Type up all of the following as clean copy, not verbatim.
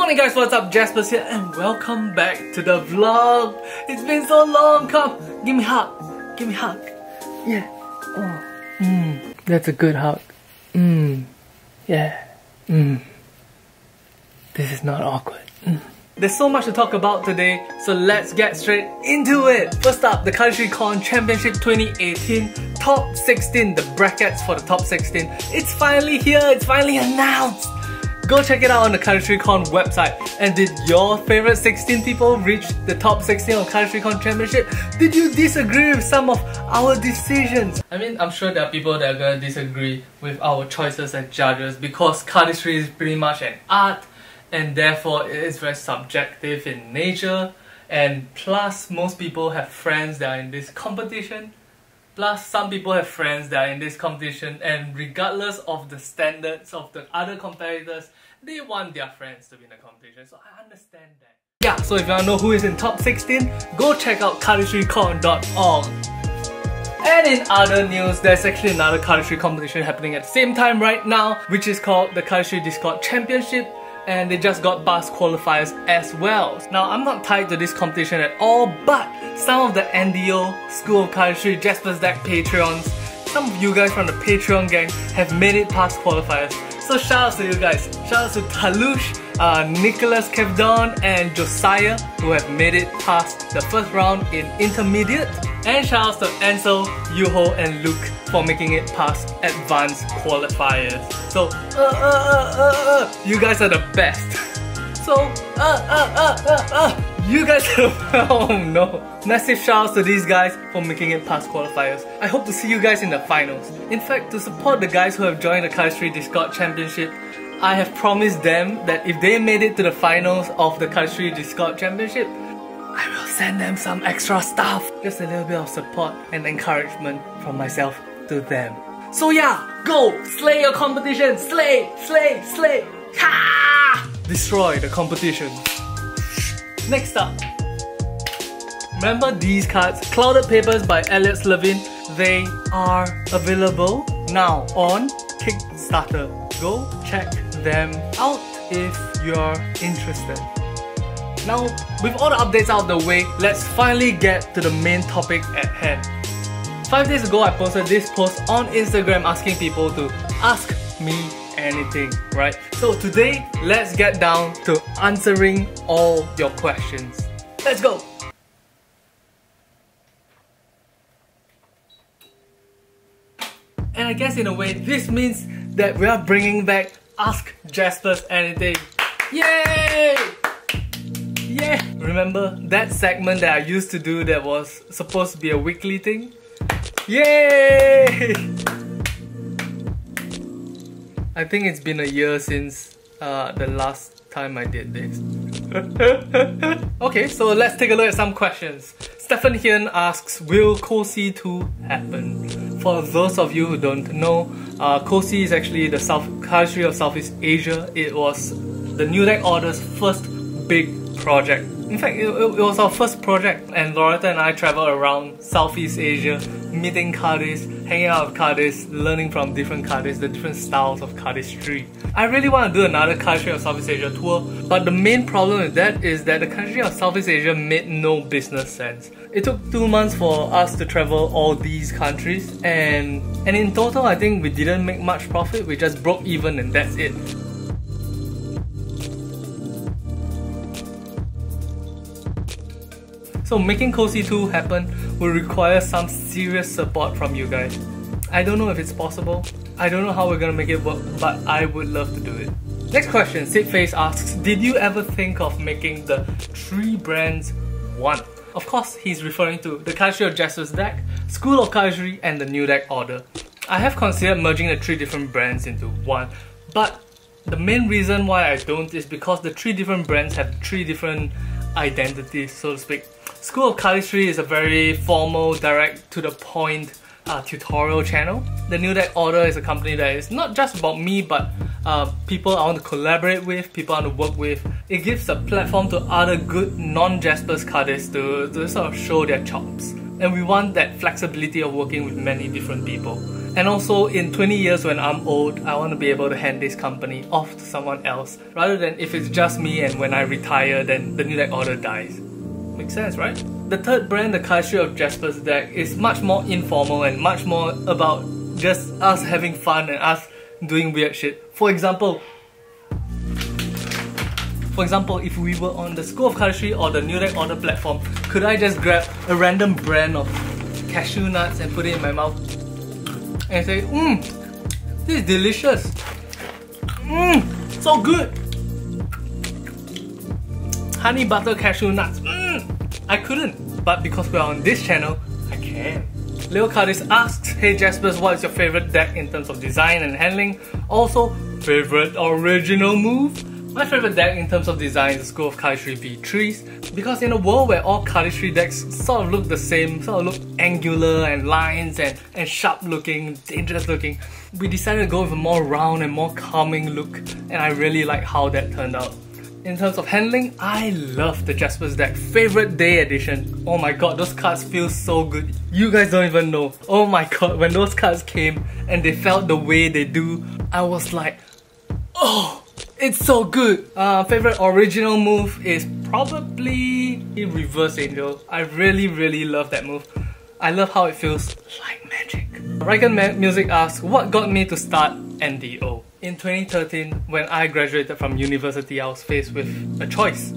Morning guys, what's up? Jasper's here and welcome back to the vlog. It's been so long. Come, give me a hug. Give me a hug. Yeah. Oh. That's a good hug. Yeah. This is not awkward. There's so much to talk about today, so let's get straight into it. First up, the CollegeTreeCon Championship 2018 Top 16, the brackets for the Top 16. It's finally here, it's finally announced. Go check it out on the CollegeTreeCon website. And did your favorite 16 people reach the top 16 of CollegeTreeCon Championship? Did you disagree with some of our decisions? I mean, I'm sure there are people that are gonna disagree with our choices as judges because cardistry is pretty much an art, and therefore it is very subjective in nature, and plus most people have friends that are in this competition, plus some people have friends that are in this competition, and regardless of the standards of the other competitors, they want their friends to be in the competition, so I understand that. Yeah, so if you want to know who is in top 16, go check out cardistrycon.org. And in other news, there's actually another cardistry competition happening at the same time right now, which is called the Cardistry Discord Championship, and they just got past qualifiers as well. Now, I'm not tied to this competition at all, but some of the NDO, School of Cardistry, Jasper's Deck Patreons, some of you guys from the Patreon gang have made it past qualifiers. So shout out to you guys. Shout out to Talush, Nicholas Kevdon and Josiah who have made it past the first round in intermediate. And shout out to Ansel, Yuho and Luke for making it past advanced qualifiers. So, you guys are the best. So, you guys are oh no. Massive shout outs to these guys for making it past qualifiers. I hope to see you guys in the finals. In fact, to support the guys who have joined the Cardistry Discord Championship, I have promised them that if they made it to the finals of the Cardistry Discord Championship, I will send them some extra stuff. Just a little bit of support and encouragement from myself to them. So yeah, go! Slay your competition! Slay! Slay! Slay! Ha! Destroy the competition. Next up, remember these cards? Clouded Papers by Elliot Levine. They are available now on Kickstarter. Go check them out if you're interested. Now, with all the updates out of the way, let's finally get to the main topic at hand. 5 days ago, I posted this post on Instagram asking people to ask me anything, right? So today, let's get down to answering all your questions. Let's go! And I guess in a way, this means that we are bringing back Ask Jasper's Anything. Yay! Yeah! Remember that segment that I used to do that was supposed to be a weekly thing? Yay! I think it's been a year since the last time I did this. Okay, so let's take a look at some questions. Stefan Hien asks, will COSI 2 happen? For those of you who don't know, COSI is actually the Cardistry of Southeast Asia. It was the New Deck Order's first big project. In fact, it was our first project, and Loretta and I traveled around Southeast Asia, meeting cardists, hanging out with cardists, learning from different cardists, the different styles of cardistry. I really want to do another Cardistry of Southeast Asia tour, but the main problem with that is that the Cardistry of Southeast Asia made no business sense. It took 2 months for us to travel all these countries, and in total I think we didn't make much profit, we just broke even and that's it. So making COSI 2 happen will require some serious support from you guys. I don't know if it's possible, I don't know how we're gonna make it work, but I would love to do it. Next question, Sid Face asks, did you ever think of making the 3 brands one? Of course, he's referring to the Cardistry of Jasper's Deck, School of Cardistry and the New Deck Order. I have considered merging the 3 different brands into one, but the main reason why I don't is because the 3 different brands have 3 different identities, so to speak. School of Cardistry is a very formal, direct to the point tutorial channel. The New Deck Order is a company that is not just about me, but people I want to collaborate with, people I want to work with. It gives a platform to other good non-Jasper's cardists to sort of show their chops. And we want that flexibility of working with many different people. And also in 20 years when I'm old, I want to be able to hand this company off to someone else rather than if it's just me and when I retire then the New Deck order dies. Makes sense, right? The third brand, the cardistry of Jasper's deck, is much more informal and much more about just us having fun and us doing weird shit. For example, if we were on the School of Cardistry or the New Deck order platform, could I just grab a random brand of cashew nuts and put it in my mouth and say, this is delicious, so good, honey butter cashew nuts, I couldn't, but because we're on this channel, I can. Leo Cardis asks, hey Jaspers, what is your favorite deck in terms of design and handling? Also, favorite original move? My favorite deck in terms of design is the School of Cardistry V3s, because in a world where all cardistry decks sort of look the same, sort of look angular and lines and sharp looking, dangerous looking, we decided to go with a more round and more calming look, and I really like how that turned out. In terms of handling, I love the Jasper's deck Favorite Day Edition. Oh my god, those cards feel so good. You guys don't even know. Oh my god, when those cards came and they felt the way they do, I was like, oh, it's so good. Favorite original move is probably Reverse Angel. I really love that move. I love how it feels like magic. Riken Music asks, what got me to start NDO? In 2013, when I graduated from university, I was faced with a choice.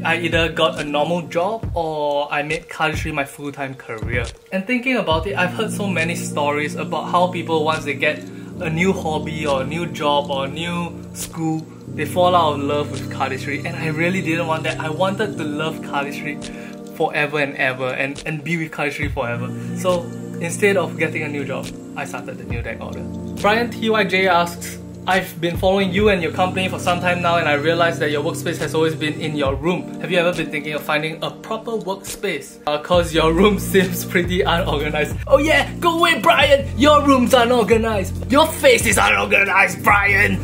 I either got a normal job or I made cardistry my full-time career. And thinking about it, I've heard so many stories about how people, once they get a new hobby or a new job or a new school, they fall out of love with cardistry, and I really didn't want that. I wanted to love cardistry forever and ever and be with cardistry forever. So instead of getting a new job, I started the New Deck order. Brian TYJ asks, I've been following you and your company for some time now, and I realized that your workspace has always been in your room. Have you ever been thinking of finding a proper workspace? Cause your room seems pretty unorganized. Oh yeah, go away Brian! Your room's unorganized! Your face is unorganized, Brian!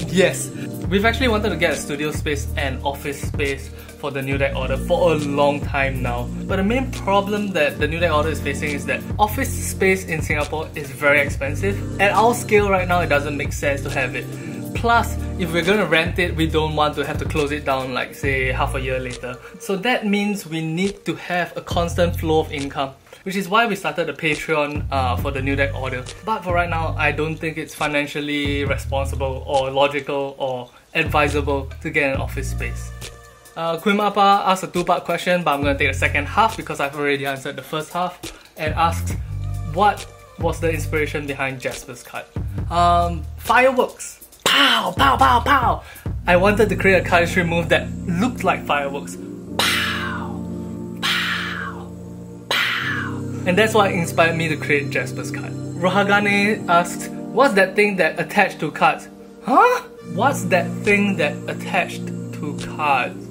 Yes. We've actually wanted to get a studio space and office space for the New Deck order for a long time now. But the main problem that the New Deck order is facing is that office space in Singapore is very expensive. At our scale right now, it doesn't make sense to have it. Plus, if we're gonna rent it, we don't want to have to close it down like say half a year later. So that means we need to have a constant flow of income, which is why we started a Patreon for the New Deck order. But for right now, I don't think it's financially responsible or logical or advisable to get an office space. Quimapa asked a two-part question, but I'm going to take the second half because I've already answered the first half, and asks, what was the inspiration behind Jasper's card? Fireworks! Pow! Pow! Pow! Pow! I wanted to create a cardistry move that looked like fireworks. Pow! Pow! Pow! And that's what inspired me to create Jasper's card. Rohagane asks, what's that thing that attached to cards? Huh? What's that thing that attached to cards?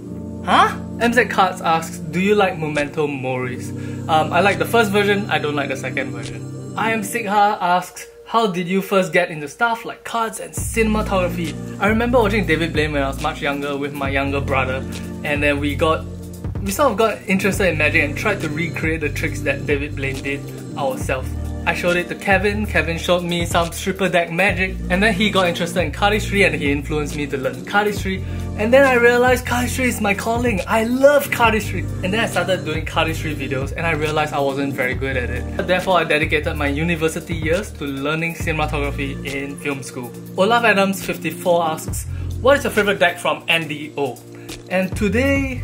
Huh? MZ Cards asks, do you like Memento Moris? I like the first version, I don't like the second version. I Am Sigha asks, how did you first get into stuff like cards and cinematography? I remember watching David Blaine when I was much younger with my younger brother, and then we sort of got interested in magic and tried to recreate the tricks that David Blaine did ourselves. I showed it to Kevin, Kevin showed me some stripper deck magic, and then he got interested in cardistry and he influenced me to learn cardistry. And then I realized cardistry is my calling. I love cardistry. And then I started doing cardistry videos and I realized I wasn't very good at it. Therefore, I dedicated my university years to learning cinematography in film school. Olaf Adams 54 asks, what is your favorite deck from NDO? And today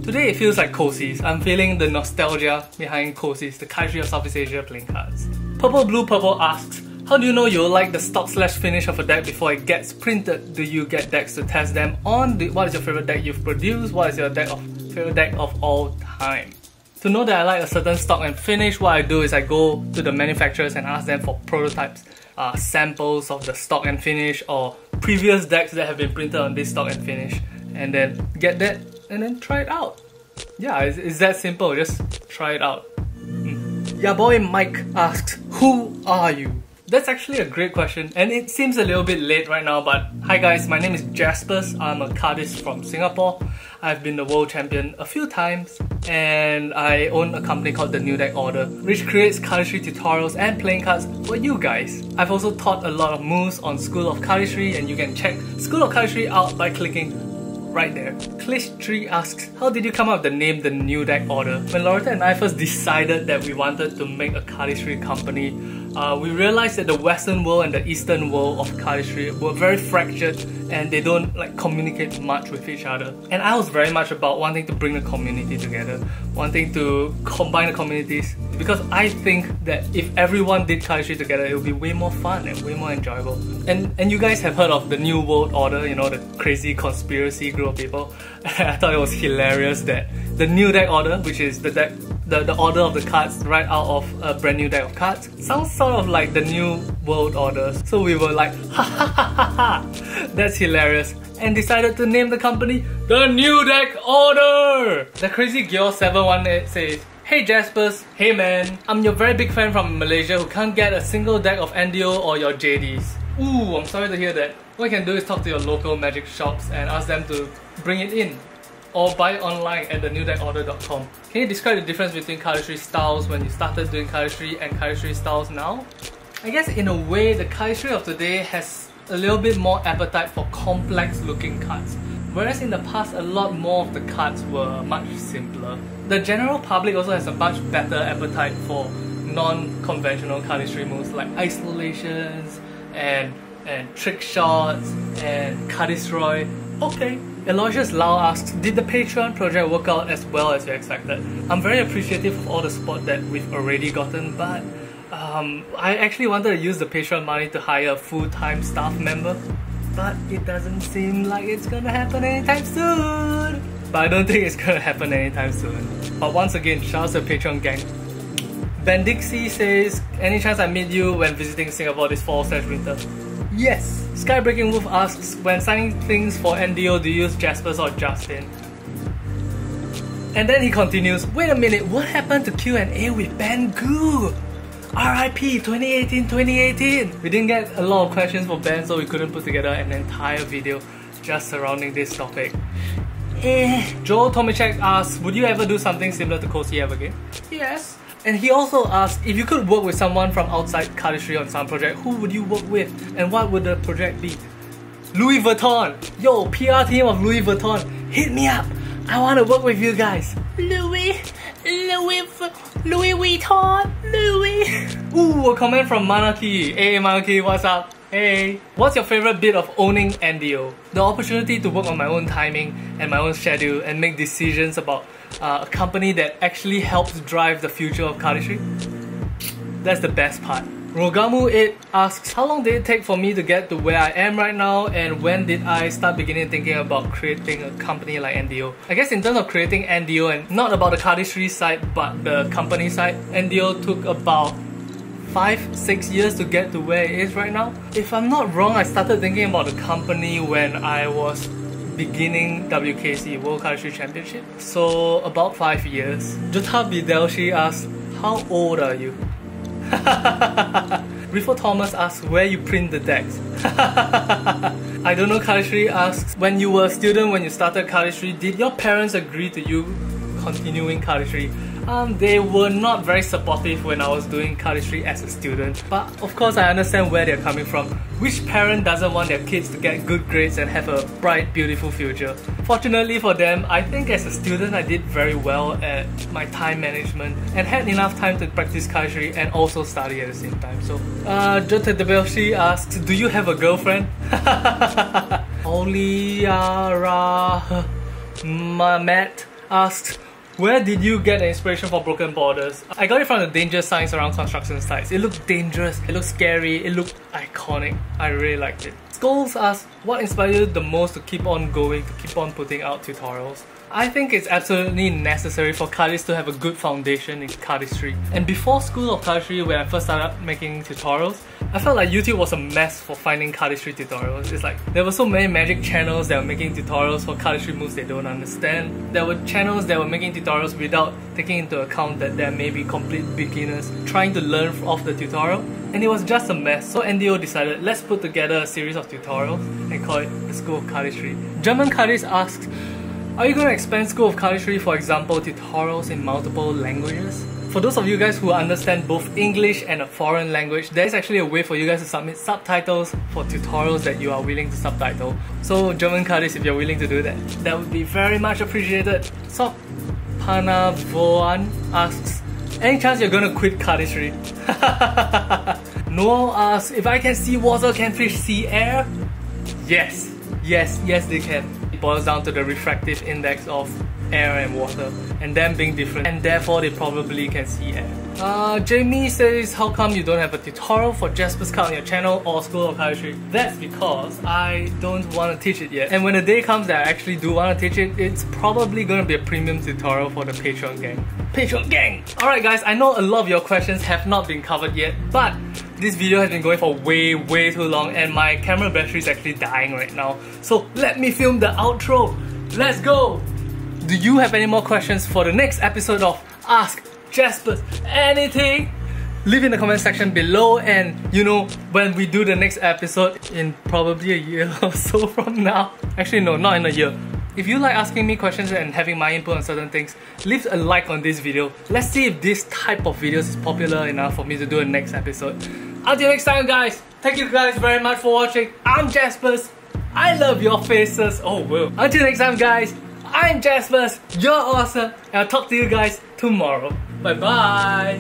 it feels like Cozies. I'm feeling the nostalgia behind Cozies, the Cardistry of Southeast Asia playing cards. Purple Blue Purple asks, how do you know you'll like the stock/finish of a deck before it gets printed? Do you get decks to test them on? What is your favorite deck you've produced? What is your favorite deck of all time? To know that I like a certain stock and finish, what I do is I go to the manufacturers and ask them for prototypes, samples of the stock and finish or previous decks that have been printed on this stock and finish, and then get that and then try it out. Yeah, it's that simple, just try it out. Yeah, boy Mike asks, who are you? That's actually a great question, and it seems a little bit late right now, but hi guys, my name is Jaspers. I'm a cardist from Singapore. I've been the world champion a few times, and I own a company called the New Deck Order, which creates cardistry tutorials and playing cards for you guys. I've also taught a lot of moves on School of Cardistry, and you can check School of Cardistry out by clicking right there. Clish3 asks, how did you come up with the name The New Deck Order? When Loretta and I first decided that we wanted to make a cardistry company, we realized that the Western world and the Eastern world of cardistry were very fractured and they don't communicate much with each other. And I was very much about wanting to bring the community together, wanting to combine the communities, because I think that if everyone did cardistry together, it would be way more fun and way more enjoyable. And you guys have heard of the New World Order, you know, the crazy conspiracy group of people. I thought it was hilarious that the New Deck Order, which is the order of the cards right out of a brand new deck of cards, sounds sort of like the New World Order. So we were like, ha ha ha ha ha, that's hilarious, and decided to name the company The New Deck Order! The crazy Gyor718 says, hey Jaspers, hey man, I'm your very big fan from Malaysia who can't get a single deck of NDO or your JDs. Ooh, I'm sorry to hear that. What you can do is talk to your local magic shops and ask them to bring it in, or buy it online at thenewdeckorder.com. Can you describe the difference between cardistry styles when you started doing cardistry and cardistry styles now? I guess in a way, the cardistry of today has a little bit more appetite for complex looking cards, whereas in the past a lot more of the cards were much simpler. The general public also has a much better appetite for non-conventional cardistry moves like isolations and trick shots and cardistroy. Okay. Aloysius Lau asks, did the Patreon project work out as well as you expected? I'm very appreciative of all the support that we've already gotten, but I actually wanted to use the Patreon money to hire a full-time staff member, but it doesn't seem like it's gonna happen anytime soon. But I don't think it's gonna happen anytime soon. But once again, shout out to the Patreon gang. Bendixie says, any chance I meet you when visiting Singapore this fall/winter? Yes! Skybreaking Wolf asks, when signing things for NDO, do you use Jaspers or Justin? And then he continues, wait a minute, what happened to Q&A with Ben Gu? RIP 2018. We didn't get a lot of questions for Ben, so we couldn't put together an entire video just surrounding this topic. Joel Tomicek asks, would you ever do something similar to Cozy ever again? Yes. And he also asked, if you could work with someone from outside cardistry on some project, who would you work with and what would the project be? Louis Vuitton! Yo, PR team of Louis Vuitton, hit me up! I want to work with you guys! Louis Vuitton! Ooh, a comment from Manaki. Hey Manaki, what's up? Hey! What's your favorite bit of owning NDO? The opportunity to work on my own timing and my own schedule and make decisions about a company that actually helps drive the future of cardistry. That's the best part. Rogamu8 asks, how long did it take for me to get to where I am right now, and when did I start beginning thinking about creating a company like NDO? I guess in terms of creating NDO, and not about the cardistry side but the company side, NDO took about 5-6 years to get to where it is right now. If I'm not wrong, I started thinking about the company when I was beginning WKC, World Cardistry Championship. So about 5 years. Jutta Bidelshi asks, how old are you? Rifo Thomas asks, where you print the decks? I don't know cardistry asks, when you were a student, when you started cardistry, did your parents agree to you continuing cardistry? They were not very supportive when I was doing cardistry as a student, but of course I understand where they're coming from. Which parent doesn't want their kids to get good grades and have a bright, beautiful future? Fortunately for them, I think as a student I did very well at my time management and had enough time to practice cardistry and also study at the same time. So, Jota Debelshi asks, do you have a girlfriend? Oliara Mamet asks, where did you get the inspiration for Broken Borders? I got it from the danger signs around construction sites. It looked dangerous, it looked scary, it looked iconic. I really liked it. Skulls asks, what inspired you the most to keep on going, to keep on putting out tutorials? I think it's absolutely necessary for cardists to have a good foundation in cardistry. And before School of Cardistry, when I first started making tutorials, I felt like YouTube was a mess for finding cardistry tutorials. It's like, there were so many magic channels that were making tutorials for cardistry moves they don't understand. There were channels that were making tutorials without taking into account that there may be complete beginners trying to learn off the tutorial. and it was just a mess. So NDO decided, let's put together a series of tutorials and call it the School of Cardistry. German Cardist asks, are you going to expand School of Cardistry, for example, tutorials in multiple languages? For those of you guys who understand both English and a foreign language, there is actually a way for you guys to submit subtitles for tutorials that you are willing to subtitle. So German Cardist, if you're willing to do that, that would be very much appreciated. So Panavoan asks, any chance you're gonna quit cardistry? Noel asks, if I can see water, can fish see air? Yes, they can. It boils down to the refractive index of air and water, and them being different, and therefore they probably can see air. Jamie says, how come you don't have a tutorial for Jasper's card on your channel or School of Cardistry? That's because I don't want to teach it yet, and when the day comes that I actually do want to teach it, it's probably going to be a premium tutorial for the Patreon gang. Patreon gang! Alright guys, I know a lot of your questions have not been covered yet, but this video has been going for way too long and my camera battery is actually dying right now. So let me film the outro. Let's go! Do you have any more questions for the next episode of Ask Jasper Anything? Leave in the comment section below, and you know, when we do the next episode in probably a year or so from now. Actually no, not in a year. If you like asking me questions and having my input on certain things, leave a like on this video. Let's see if this type of videos is popular enough for me to do a next episode. Until next time guys, thank you guys very much for watching. I'm Jaspers. I love your faces. Oh well. Until next time guys, I'm Jaspers. You're awesome. And I'll talk to you guys tomorrow. Bye bye.